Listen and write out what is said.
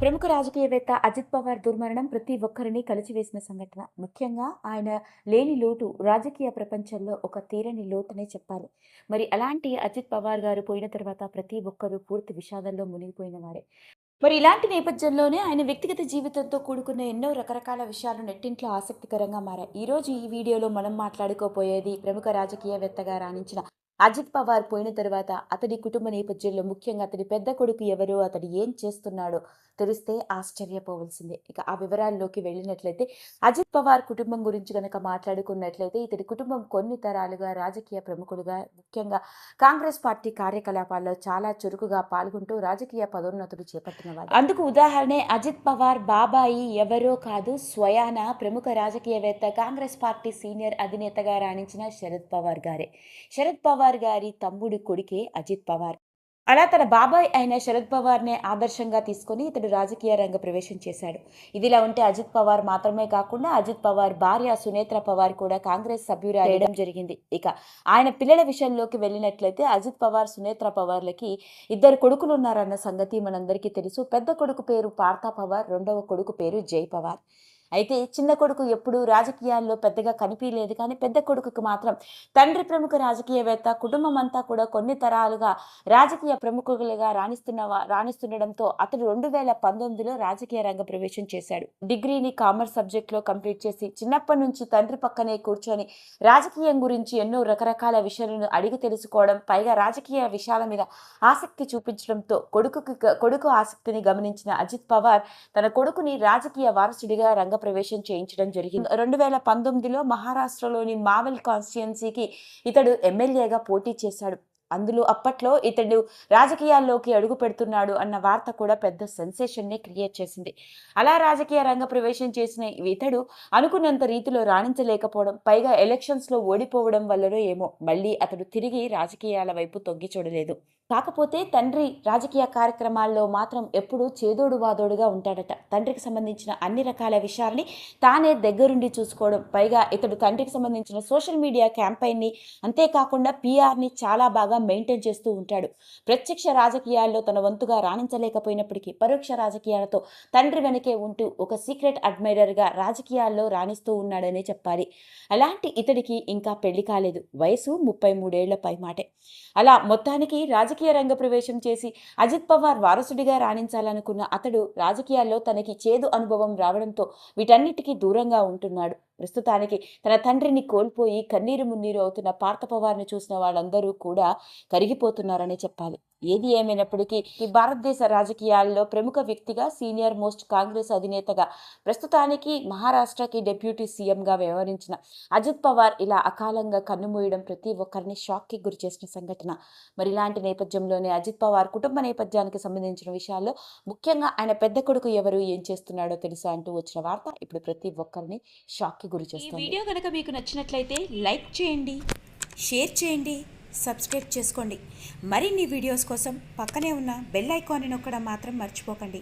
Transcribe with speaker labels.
Speaker 1: ప్రముఖ రాజకీయవేత్త అజిత్ పవార్ దుర్మరణం ప్రతి ఒక్కరిని కలిచివేసిన సంఘటన. ముఖ్యంగా ఆయన లేని లోటు రాజకీయ ప్రపంచంలో ఒక తీరని లోటనే చెప్పాలి. మరి అలాంటి అజిత్ పవార్ గారు పోయిన తర్వాత ప్రతి ఒక్కరూ పూర్తి విషాదంలో మునిగిపోయిన వారే. మరి ఇలాంటి నేపథ్యంలోనే ఆయన వ్యక్తిగత జీవితంతో కూడుకున్న ఎన్నో రకరకాల విషయాలు నెట్టింట్లో ఆసక్తికరంగా మారాయి. ఈరోజు ఈ వీడియోలో మనం మాట్లాడుకోబోయేది ప్రముఖ రాజకీయవేత్తగా రాణించిన అజిత్ పవార్ పోయిన తర్వాత అతడి కుటుంబ నేపథ్యంలో ముఖ్యంగా అతడి పెద్ద కొడుకు ఎవరు, అతడు ఏం చేస్తున్నాడో తెలిస్తే ఆశ్చర్యపోవలసిందే. ఇక ఆ వివరాల్లోకి వెళ్ళినట్లయితే అజిత్ పవార్ కుటుంబం గురించి కనుక మాట్లాడుకున్నట్లయితే ఇతడి కుటుంబం కొన్ని తరాలుగా రాజకీయ ప్రముఖులుగా, ముఖ్యంగా కాంగ్రెస్ పార్టీ కార్యకలాపాల్లో చాలా చురుకుగా పాల్గొంటూ రాజకీయ పదోన్నతులు చేపట్టిన వారు. అందుకు ఉదాహరణే అజిత్ పవార్ బాబాయి ఎవరో కాదు, స్వయాన ప్రముఖ రాజకీయవేత్త, కాంగ్రెస్ పార్టీ సీనియర్ అధినేతగా రాణించిన శరద్ పవార్ గారే. శరద్ పవార్ గారి తమ్ముడి కొడుకే అజిత్ పవార్. అలా తన బాబాయ్ అయిన శరద్ పవార్నే ఆదర్శంగా తీసుకొని ఇతడు రాజకీయ రంగ ప్రవేశం చేశాడు. ఇదిలా ఉంటే అజిత్ పవార్ మాత్రమే కాకుండా అజిత్ పవార్ భార్య సునేత్ర పవార్ కూడా కాంగ్రెస్ సభ్యురాలడం జరిగింది. ఇక ఆయన పిల్లల విషయంలోకి వెళ్ళినట్లయితే అజిత్ పవార్, సునేత్ర పవార్లకి ఇద్దరు కొడుకులు ఉన్నారన్న సంగతి మనందరికీ తెలుసు. పెద్ద కొడుకు పేరు పార్థ పవార్, రెండవ కొడుకు పేరు జై పవార్. అయితే చిన్న కొడుకు ఎప్పుడూ రాజకీయాల్లో పెద్దగా కనిపించలేదు. కానీ పెద్ద కొడుకుకు మాత్రం తండ్రి ప్రముఖ రాజకీయవేత్త, కుటుంబం అంతా కూడా కొన్ని తరాలుగా రాజకీయ ప్రముఖులుగా రాణిస్తుండడంతో అతడు 2019లో రాజకీయ రంగ ప్రవేశం చేశాడు. డిగ్రీని కామర్స్ సబ్జెక్ట్లో కంప్లీట్ చేసి చిన్నప్పటి నుంచి తండ్రి పక్కనే కూర్చొని రాజకీయం గురించి ఎన్నో రకరకాల విషయాలను అడిగి తెలుసుకోవడం, పైగా రాజకీయ విషయాల మీద ఆసక్తి చూపించడంతో కొడుకు ఆసక్తిని గమనించిన అజిత్ పవార్ తన కొడుకుని రాజకీయ వారసుడిగా ప్రవేశం చేయించడం జరిగింది. 2019లో మహారాష్ట్రలోని మావెల్ కాన్స్టిట్యుయెన్సీకి ఇతడు ఎమ్మెల్యేగా పోటీ చేశాడు. అందులో అప్పట్లో ఇతడు రాజకీయాల్లోకి అడుగు పెడుతున్నాడు అన్న వార్త కూడా పెద్ద సెన్సేషన్ని క్రియేట్ చేసింది. అలా రాజకీయ రంగ ప్రవేశం చేసిన ఇతడు అనుకున్నంత రీతిలో రాణించలేకపోవడం, పైగా ఎలక్షన్స్లో ఓడిపోవడం వల్లనో ఏమో మళ్ళీ అతడు తిరిగి రాజకీయాల వైపు తొంగి చూడలేదు. కాకపోతే తండ్రి రాజకీయ కార్యక్రమాల్లో మాత్రం ఎప్పుడూ చేదోడు వాదోడుగా ఉంటాడట. తండ్రికి సంబంధించిన అన్ని రకాల విషయాల్ని తానే దగ్గరుండి చూసుకోవడం, పైగా ఇతడు తండ్రికి సంబంధించిన సోషల్ మీడియా క్యాంపెయిన్ని, అంతేకాకుండా పిఆర్ని చాలా బాగా మెయింటైన్ చేస్తూ ఉంటాడు. ప్రత్యక్ష రాజకీయాల్లో తన వంతుగా రాణించలేకపోయినప్పటికీ పరోక్ష రాజకీయాలతో తండ్రి వెనకే ఉంటూ ఒక సీక్రెట్ అడ్మైరర్గా రాజకీయాల్లో రాణిస్తూ ఉన్నాడనే చెప్పాలి. అలాంటి ఇతడికి ఇంకా పెళ్లి కాలేదు. వయసు 33 ఏళ్ల పైమాటే. అలా మొత్తానికి రాజకీయ రంగ ప్రవేశం చేసి అజిత్ పవార్ వారసుడిగా రాణించాలనుకున్న అతడు రాజకీయాల్లో తనకి చేదు అనుభవం రావడంతో వీటన్నిటికీ దూరంగా ఉంటున్నాడు. ప్రస్తుతానికి తన తండ్రిని కోల్పోయి కన్నీరు మున్నీరు అవుతున్న పార్థ పవార్ని చూసిన వాళ్ళందరూ కూడా కరిగిపోతున్నారని చెప్పాలి. ఏది ఏమైనప్పటికీ ఈ భారతదేశ రాజకీయాల్లో ప్రముఖ వ్యక్తిగా, సీనియర్ మోస్ట్ కాంగ్రెస్ అధినేతగా, ప్రస్తుతానికి మహారాష్ట్రకి డిప్యూటీ సీఎంగా వ్యవహరించిన అజిత్ పవార్ ఇలా అకాలంగా కన్నుమూయడం ప్రతి ఒక్కరిని షాక్కి గురి చేసిన సంఘటన. మరి ఇలాంటి నేపథ్యంలోనే అజిత్ పవార్ కుటుంబ నేపథ్యానికి సంబంధించిన విషయాల్లో ముఖ్యంగా ఆయన పెద్ద కొడుకు ఎవరు, ఏం చేస్తున్నాడో తెలుసా అంటూ వచ్చిన వార్త ఇప్పుడు ప్రతి ఒక్కరిని షాక్కి గురి చేస్తుంది. ఈ వీడియో కనుక మీకు నచ్చినట్లయితే లైక్ చేయండి, షేర్ చేయండి, సబ్స్క్రైబ్ చేసుకోండి. మరిన్ని వీడియోస్ కోసం పక్కనే ఉన్న బెల్ ఐకాన్ని నొక్కడం మాత్రం మర్చిపోకండి.